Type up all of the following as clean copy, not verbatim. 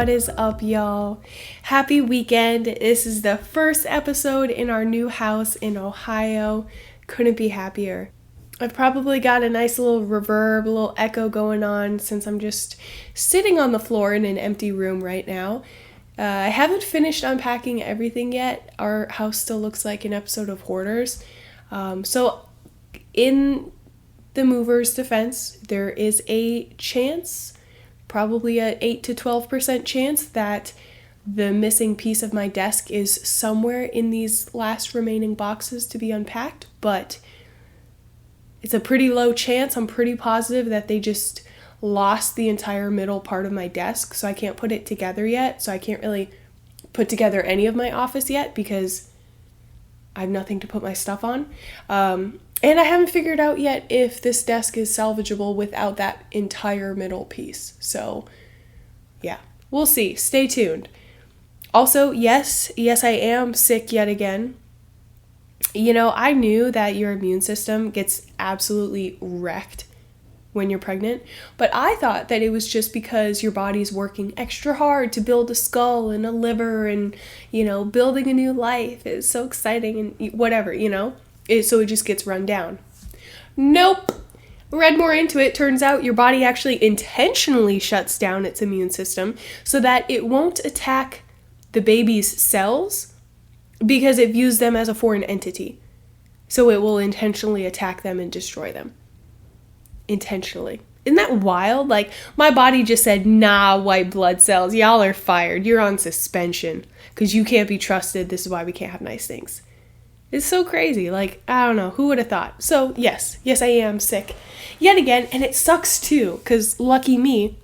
What is up, y'all? Happy weekend. This is the first episode in our new house in Ohio. Couldn't be happier. I've probably got a nice little reverb, a little echo going on since I'm just sitting on the floor in an empty room right now. I haven't finished unpacking everything yet. Our house still looks like an episode of Hoarders. So in the mover's defense, there is a chance, probably a 8 to 12% chance that the missing piece of my desk is somewhere in these last remaining boxes to be unpacked, but it's a pretty low chance. I'm pretty positive that they just lost the entire middle part of my desk, so I can't put it together yet, so I can't really put together any of my office yet because I have nothing to put my stuff on. And I haven't figured out yet if this desk is salvageable without that entire middle piece. So, yeah, we'll see. Stay tuned. Also, yes, I am sick yet again. You know, I knew that your immune system gets absolutely wrecked when you're pregnant, but I thought that it was just because your body's working extra hard to build a skull and a liver and, building a new life is so exciting and whatever, so it just gets run down. Nope. Read more into it. Turns out your body actually intentionally shuts down its immune system so that it won't attack the baby's cells because it views them as a foreign entity. So it will intentionally attack them and destroy them. Intentionally. Isn't that wild? Like, my body just said, nah, white blood cells, y'all are fired. You're on suspension because you can't be trusted. This is why we can't have nice things. It's so crazy. Like, I don't know. Who would have thought? So, yes, I am sick yet again. And it sucks too, because lucky me,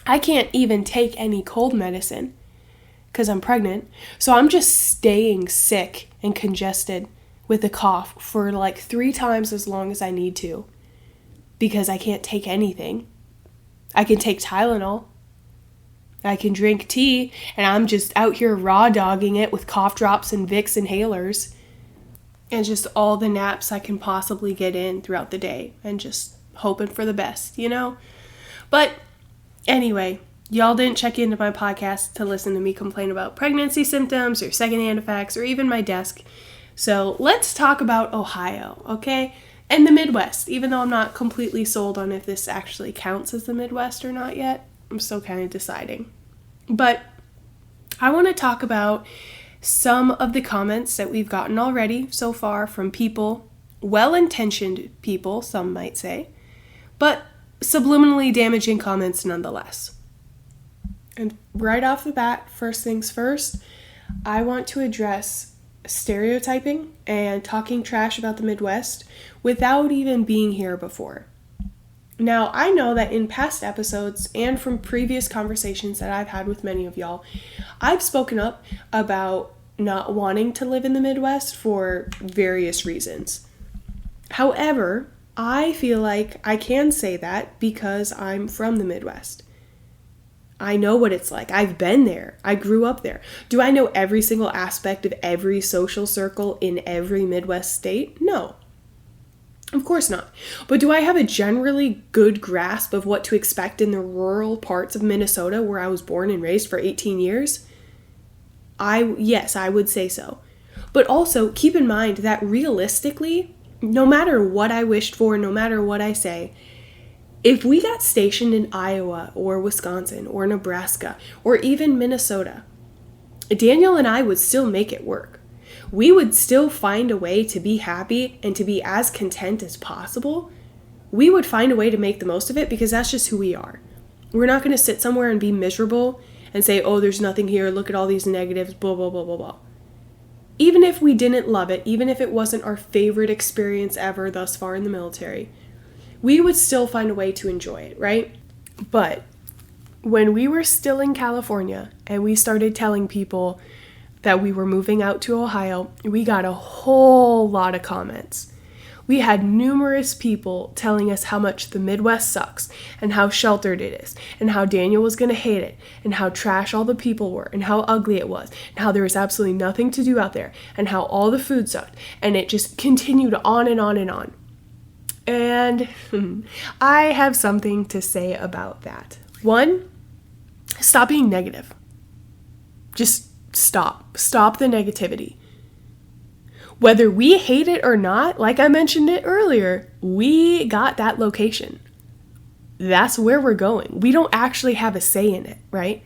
I can't even take any cold medicine because I'm pregnant. So I'm just staying sick and congested with a cough for like 3 times as long as I need to because I can't take anything. I can take Tylenol. I can drink tea, and I'm just out here raw dogging it with cough drops and Vicks inhalers. And just all the naps I can possibly get in throughout the day and just hoping for the best, But anyway, y'all didn't check into my podcast to listen to me complain about pregnancy symptoms or secondhand effects or even my desk. So let's talk about Ohio, okay? And the Midwest, even though I'm not completely sold on if this actually counts as the Midwest or not yet. I'm still kind of deciding. But I want to talk about some of the comments that we've gotten already so far from people, well-intentioned people, some might say, but subliminally damaging comments nonetheless. And right off the bat, first things first, I want to address stereotyping and talking trash about the Midwest without even being here before. Now, I know that in past episodes and from previous conversations that I've had with many of y'all, I've spoken up about not wanting to live in the Midwest for various reasons. However, I feel like I can say that because I'm from the Midwest. I know what it's like. I've been there. I grew up there. Do I know every single aspect of every social circle in every Midwest state? No. Of course not. But do I have a generally good grasp of what to expect in the rural parts of Minnesota where I was born and raised for 18 years? Yes, I would say so. But also keep in mind that realistically, no matter what I wished for, no matter what I say, if we got stationed in Iowa or Wisconsin or Nebraska or even Minnesota, Daniel and I would still make it work. We would still find a way to be happy and to be as content as possible. We would find a way to make the most of it because that's just who we are. We're not going to sit somewhere and be miserable and say, oh, there's nothing here, look at all these negatives, blah, blah, blah, blah, blah. Even if we didn't love it, even if it wasn't our favorite experience ever thus far in the military, we would still find a way to enjoy it, right? But when we were still in California and we started telling people that we were moving out to Ohio, we got a whole lot of comments. We had numerous people telling us how much the Midwest sucks and how sheltered it is and how Daniel was going to hate it and how trash all the people were and how ugly it was and how there was absolutely nothing to do out there and how all the food sucked, and it just continued on and on and on. And I have something to say about that. One, Stop being negative. Just stop. Stop the negativity. Whether we hate it or not, like I mentioned it earlier, we got that location. That's where we're going. We don't actually have a say in it, right?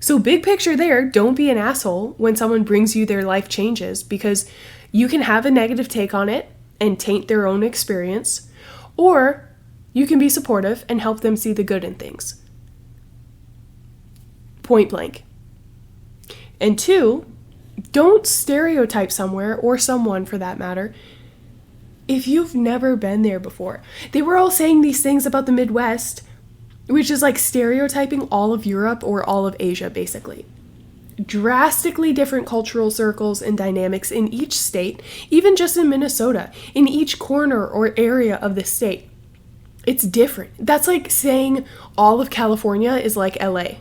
So big picture there, don't be an asshole when someone brings you their life changes, because you can have a negative take on it and taint their own experience, or you can be supportive and help them see the good in things. Point blank. And 2, don't stereotype somewhere, or someone for that matter, if you've never been there before. They were all saying these things about the Midwest, which is like stereotyping all of Europe or all of Asia, basically. Drastically different cultural circles and dynamics in each state, even just in Minnesota, in each corner or area of the state. It's different. That's like saying all of California is like LA,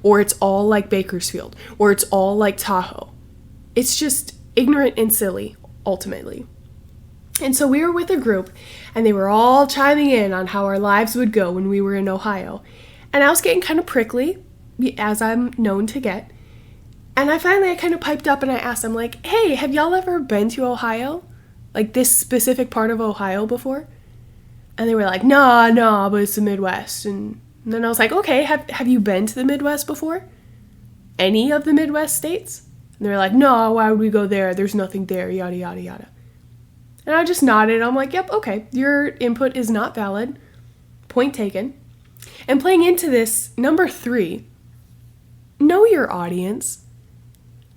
or it's all like Bakersfield, or it's all like Tahoe. It's just ignorant and silly, ultimately. And so we were with a group, and they were all chiming in on how our lives would go when we were in Ohio. And I was getting kind of prickly, as I'm known to get. And I kind of piped up and I asked them, like, hey, have y'all ever been to Ohio? Like this specific part of Ohio before? And they were like, nah, but it's the Midwest. And then I was like, okay, have you been to the Midwest before? Any of the Midwest states? And they were like, no, why would we go there? There's nothing there, yada, yada, yada. And I just nodded. I'm like, yep, okay, your input is not valid. Point taken. And playing into this, number 3, know your audience.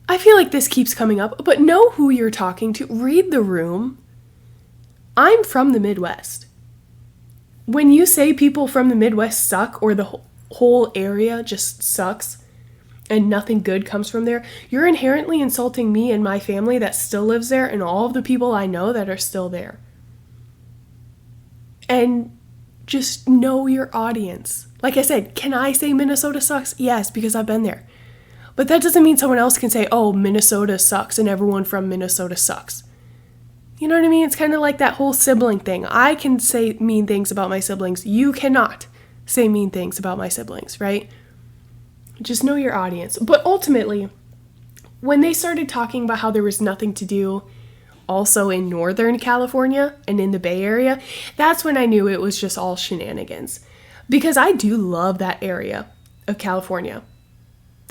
I feel like this keeps coming up, but know who you're talking to. Read the room. I'm from the Midwest. When you say people from the Midwest suck, or the whole area just sucks, and nothing good comes from there, you're inherently insulting me and my family that still lives there, and all of the people I know that are still there. And just know your audience. Like I said, can I say Minnesota sucks? Yes, because I've been there. But that doesn't mean someone else can say, oh, Minnesota sucks and everyone from Minnesota sucks. You know what I mean? It's kind of like that whole sibling thing. I can say mean things about my siblings. You cannot say mean things about my siblings, right? Just know your audience. But ultimately, when they started talking about how there was nothing to do also in Northern California and in the Bay Area, that's when I knew it was just all shenanigans. Because I do love that area of California.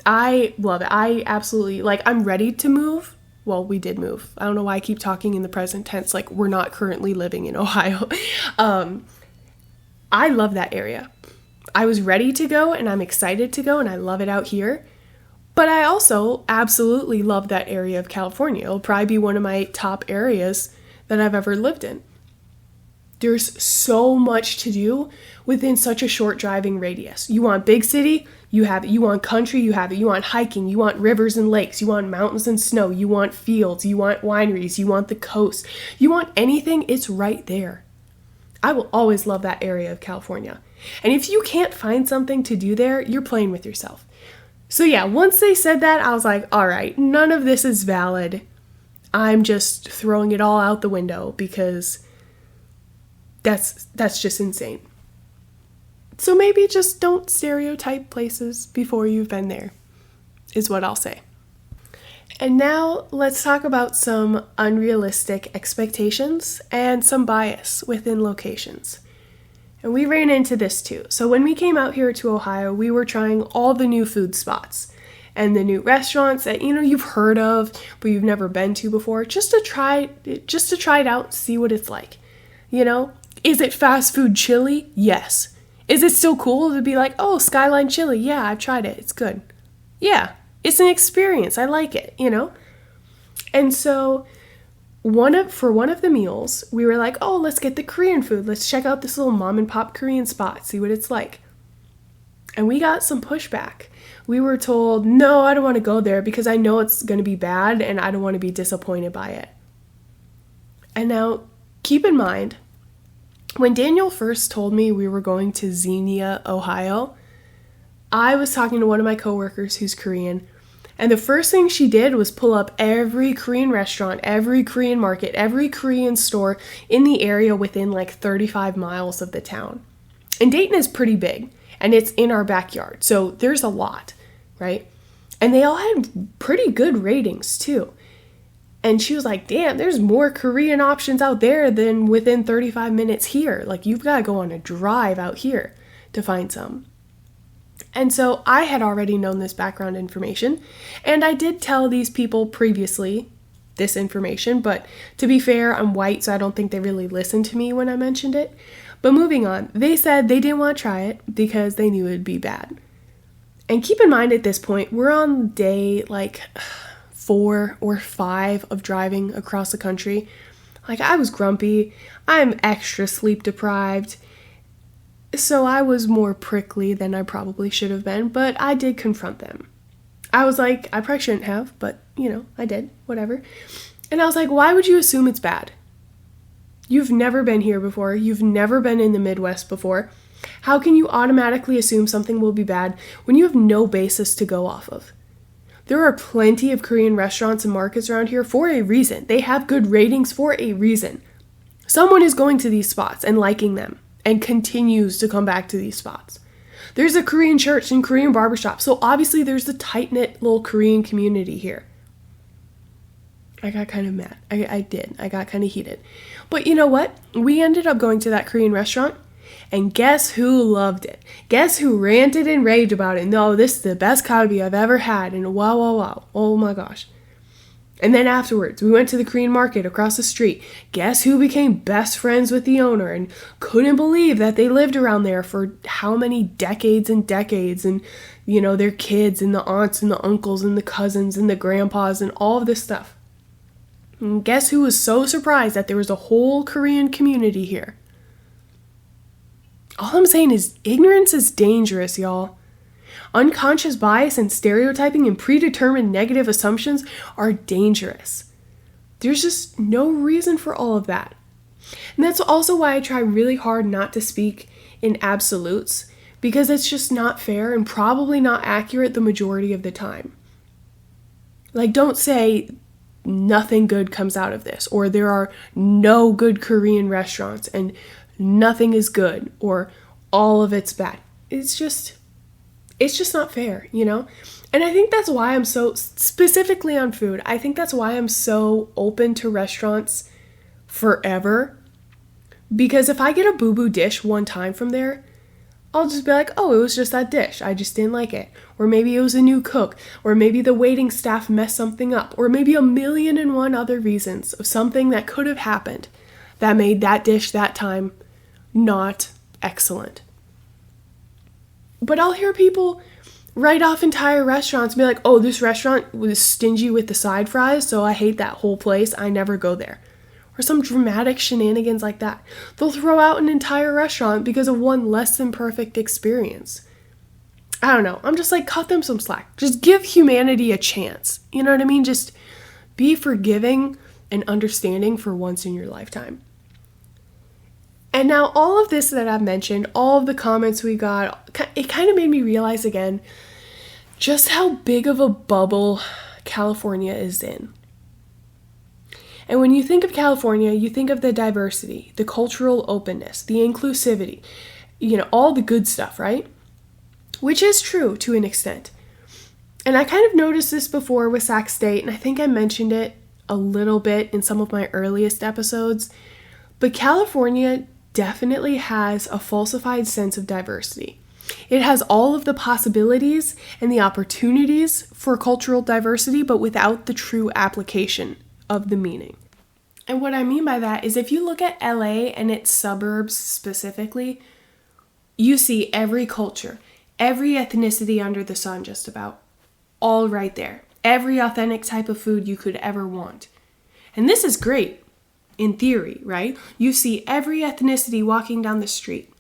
I love it. I absolutely, I'm ready to move. Well, we did move. I don't know why I keep talking in the present tense, like we're not currently living in Ohio. I love that area. I was ready to go, and I'm excited to go, and I love it out here. But I also absolutely love that area of California. It'll probably be one of my top areas that I've ever lived in. There's so much to do within such a short driving radius. You want big city? You have it. You want country? You have it. You want hiking? You want rivers and lakes? You want mountains and snow? You want fields? You want wineries? You want the coast? You want anything? It's right there. I will always love that area of California. And if you can't find something to do there, you're playing with yourself. So yeah, once they said that, I was like, all right, none of this is valid. I'm just throwing it all out the window because that's just insane. So maybe just don't stereotype places before you've been there, is what I'll say. And now let's talk about some unrealistic expectations and some bias within locations. And we ran into this too. So when we came out here to Ohio, we were trying all the new food spots and the new restaurants that, you've heard of, but you've never been to before, just to try it out, see what it's like. Is it fast food chili? Yes. Is it still cool to be like, oh, Skyline chili? Yeah, I've tried it. It's good. Yeah, it's an experience. I like it, And so for one of the meals, we were like, oh, let's get the Korean food. Let's check out this little mom and pop Korean spot, see what it's like. And we got some pushback. We were told, no, I don't want to go there because I know it's going to be bad and I don't want to be disappointed by it. And now, keep in mind, when Daniel first told me we were going to Xenia, Ohio, I was talking to one of my coworkers who's Korean, and the first thing she did was pull up every Korean restaurant, every Korean market, every Korean store in the area within 35 miles of the town. And Dayton is pretty big, And it's in our backyard. So there's a lot, right? And they all had pretty good ratings too. And she was like, damn, there's more Korean options out there than within 35 minutes here. Like, you've got to go on a drive out here to find some. And so I had already known this background information, and I did tell these people previously this information, but to be fair, I'm white, so I don't think they really listened to me when I mentioned it. But moving on, they said they didn't want to try it because they knew it would be bad. And keep in mind at this point, we're on day like 4 or 5 of driving across the country. Like, I was grumpy, I'm extra sleep deprived, so I was more prickly than I probably should have been, but I did confront them. I was like, I probably shouldn't have, but, I did, whatever. And I was like, why would you assume it's bad? You've never been here before. You've never been in the Midwest before. How can you automatically assume something will be bad when you have no basis to go off of? There are plenty of Korean restaurants and markets around here for a reason. They have good ratings for a reason. Someone is going to these spots and liking them and continues to come back to these spots. There's a Korean church and Korean barbershop, so obviously there's a tight-knit little Korean community here. I got kind of mad. I did. I got kind of heated. But you know what? We ended up going to that Korean restaurant, and guess who loved it? Guess who ranted and raved about it? No, this is the best kalbi I've ever had, and wow, wow, wow. Oh my gosh. And then afterwards, we went to the Korean market across the street. Guess who became best friends with the owner and couldn't believe that they lived around there for how many decades and decades, and, their kids and the aunts and the uncles and the cousins and the grandpas and all of this stuff. And guess who was so surprised that there was a whole Korean community here? All I'm saying is ignorance is dangerous, y'all. Unconscious bias and stereotyping and predetermined negative assumptions are dangerous. There's just no reason for all of that. And that's also why I try really hard not to speak in absolutes, because it's just not fair and probably not accurate the majority of the time. Like, don't say nothing good comes out of this, or there are no good Korean restaurants and nothing is good, or all of it's bad. It's just not fair, And I think that's why I'm so, specifically on food, I think that's why I'm so open to restaurants forever. Because if I get a boo-boo dish one time from there, I'll just be like, oh, it was just that dish. I just didn't like it. Or maybe it was a new cook. Or maybe the waiting staff messed something up. Or maybe 1,000,001 other reasons of something that could have happened that made that dish that time not excellent. But I'll hear people write off entire restaurants and be like, oh, this restaurant was stingy with the side fries, so I hate that whole place. I never go there. Or some dramatic shenanigans like that. They'll throw out an entire restaurant because of one less than perfect experience. I don't know. I'm just like, cut them some slack. Just give humanity a chance. You know what I mean? Just be forgiving and understanding for once in your lifetime. And now all of this that I've mentioned, all of the comments we got, it kind of made me realize again just how big of a bubble California is in. And when you think of California, you think of the diversity, the cultural openness, the inclusivity, all the good stuff, right? Which is true to an extent. And I kind of noticed this before with Sac State, and I think I mentioned it a little bit in some of my earliest episodes, but California definitely has a falsified sense of diversity. It has all of the possibilities and the opportunities for cultural diversity, but without the true application of the meaning. And what I mean by that is if you look at LA and its suburbs specifically, you see every culture, every ethnicity under the sun just about, all right there. Every authentic type of food you could ever want. And this is great. In theory, right? You see every ethnicity walking down the street.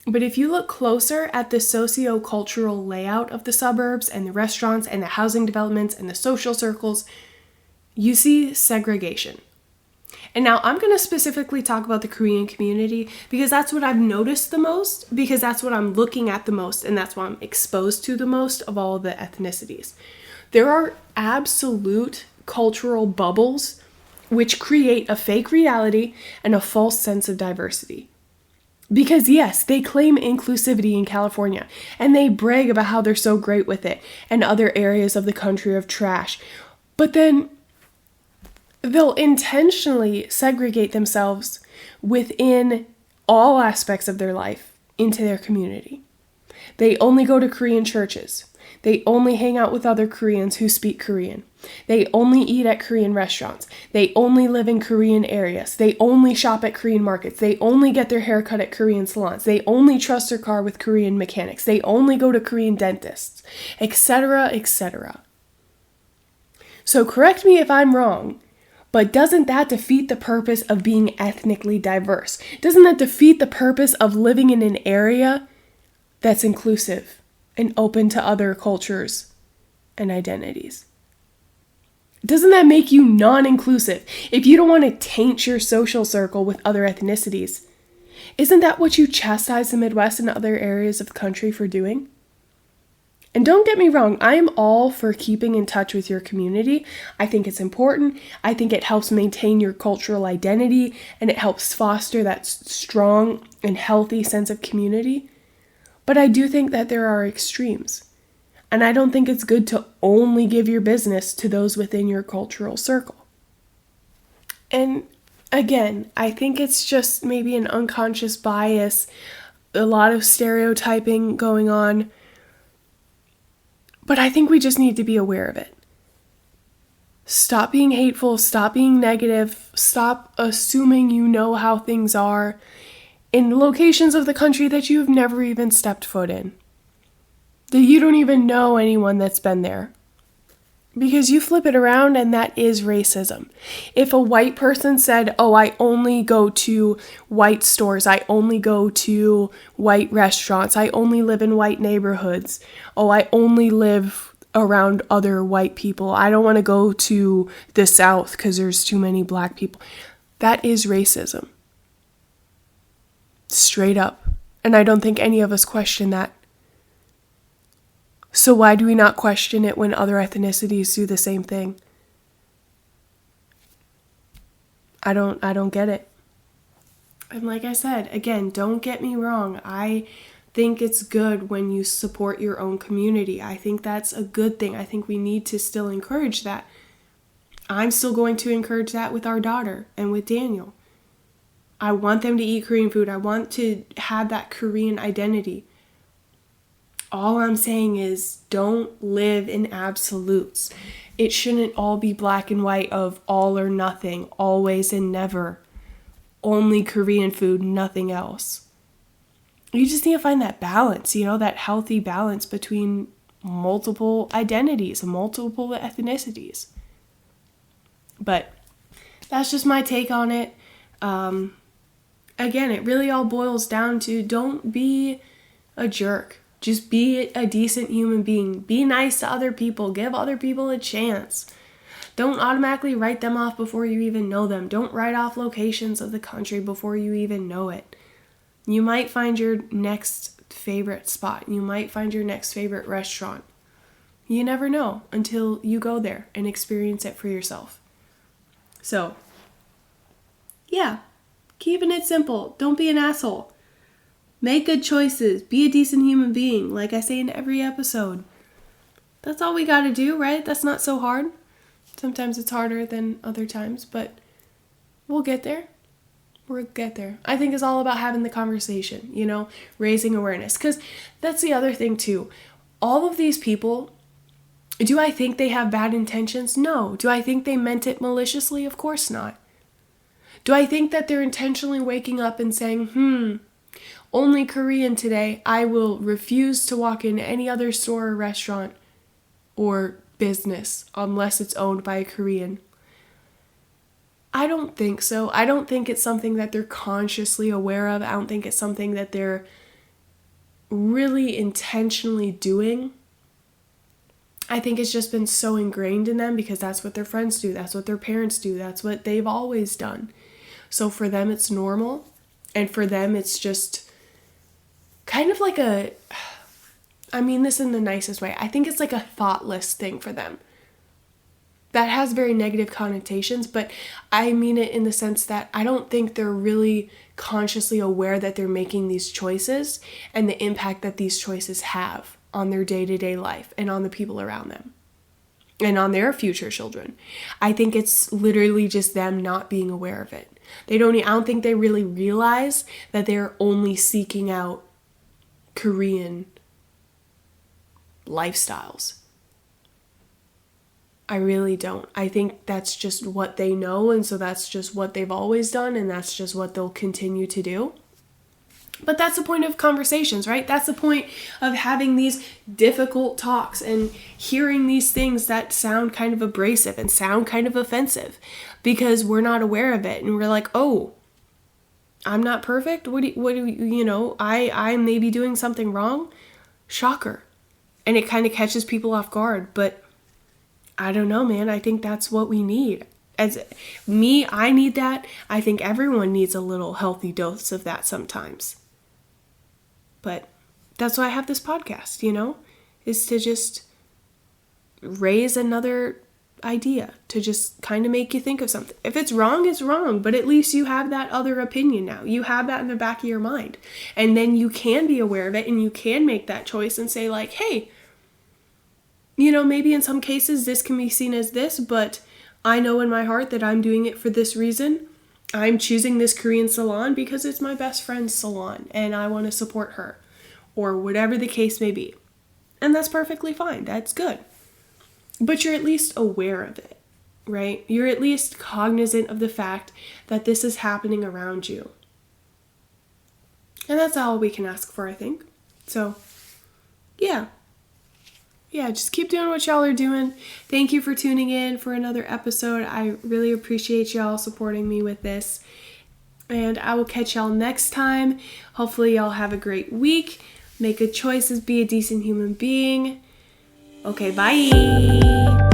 But if you look closer at the socio-cultural layout of the suburbs and the restaurants and the housing developments and the social circles, you see segregation. And now I'm going to specifically talk about the Korean community because that's what I've noticed the most, because that's what I'm looking at the most, and that's what I'm exposed to the most of all the ethnicities. There are absolute cultural bubbles which create a fake reality and a false sense of diversity. Because yes, they claim inclusivity in California, and they brag about how they're so great with it, and other areas of the country are trash. But then they'll intentionally segregate themselves within all aspects of their life into their community. They only go to Korean churches. They only hang out with other Koreans who speak Korean. They only eat at Korean restaurants. They only live in Korean areas. They only shop at Korean markets. They only get their hair cut at Korean salons. They only trust their car with Korean mechanics. They only go to Korean dentists, etc., etc. So correct me if I'm wrong, but doesn't that defeat the purpose of being ethnically diverse? Doesn't that defeat the purpose of living in an area that's inclusive and open to other cultures and identities? Doesn't that make you non-inclusive if you don't want to taint your social circle with other ethnicities? Isn't that what you chastise the Midwest and other areas of the country for doing? And don't get me wrong, I am all for keeping in touch with your community. I think it's important. I think it helps maintain your cultural identity, and it helps foster that strong and healthy sense of community. But I do think that there are extremes. And I don't think it's good to only give your business to those within your cultural circle. And again, I think it's just maybe an unconscious bias, a lot of stereotyping going on. But I think we just need to be aware of it. Stop being hateful, stop being negative, stop assuming you know how things are in locations of the country that you've never even stepped foot in. That you don't even know anyone that's been there. Because you flip it around and that is racism. If a white person said, oh, I only go to white stores, I only go to white restaurants, I only live in white neighborhoods, oh, I only live around other white people, I don't want to go to the South because there's too many black people. That is racism. Straight up. And I don't think any of us question that. So why do we not question it when other ethnicities do the same thing? I don't get it. And like I said, again, don't get me wrong. I think it's good when you support your own community. I think that's a good thing. I think we need to still encourage that. I'm still going to encourage that with our daughter and with Daniel. I want them to eat Korean food. I want to have that Korean identity. All I'm saying is don't live in absolutes. It shouldn't all be black and white of all or nothing, always and never. Only Korean food, nothing else. You just need to find that balance, that healthy balance between multiple identities, multiple ethnicities. But that's just my take on it. Again, it really all boils down to don't be a jerk. Just be a decent human being. Be nice to other people. Give other people a chance. Don't automatically write them off before you even know them. Don't write off locations of the country before you even know it. You might find your next favorite spot. You might find your next favorite restaurant. You never know until you go there and experience it for yourself. So, yeah, keeping it simple. Don't be an asshole. Make good choices. Be a decent human being, like I say in every episode. That's all we gotta do, right? That's not so hard. Sometimes it's harder than other times, but we'll get there. We'll get there. I think it's all about having the conversation, raising awareness. Because that's the other thing, too. All of these people, do I think they have bad intentions? No. Do I think they meant it maliciously? Of course not. Do I think that they're intentionally waking up and saying, only Korean today, I will refuse to walk in any other store or restaurant or business unless it's owned by a Korean? I don't think so. I don't think it's something that they're consciously aware of. I don't think it's something that they're really intentionally doing. I think it's just been so ingrained in them because that's what their friends do. That's what their parents do. That's what they've always done. So for them, it's normal. And for them, it's just kind of like I mean this in the nicest way. I think it's like a thoughtless thing for them. that has very negative connotations, but I mean it in the sense that I don't think they're really consciously aware that they're making these choices and the impact that these choices have on their day-to-day life and on the people around them and on their future children. I think it's literally just them not being aware of it. I don't think they really realize that they're only seeking out Korean lifestyles. I really don't. I think that's just what they know, and so that's just what they've always done, and that's just what they'll continue to do. But that's the point of conversations, right? That's the point of having these difficult talks and hearing these things that sound kind of abrasive and sound kind of offensive because we're not aware of it. And we're like, oh, I'm not perfect? I may be doing something wrong? Shocker. And it kind of catches people off guard, but I don't know, man. I think that's what we need. As me, I need that. I think everyone needs a little healthy dose of that sometimes. But that's why I have this podcast, is to just raise another idea, to just kind of make you think of something. If it's wrong, it's wrong, but at least you have that other opinion now. You have that in the back of your mind. And then you can be aware of it and you can make that choice and say like, hey, maybe in some cases this can be seen as this, but I know in my heart that I'm doing it for this reason. I'm choosing this Korean salon because it's my best friend's salon and I want to support her, or whatever the case may be. And that's perfectly fine. That's good. But you're at least aware of it, right? You're at least cognizant of the fact that this is happening around you. And that's all we can ask for, I think. So, yeah, just keep doing what y'all are doing. Thank you for tuning in for another episode. I really appreciate y'all supporting me with this. And I will catch y'all next time. Hopefully y'all have a great week. Make good choices. Be a decent human being. Okay, bye.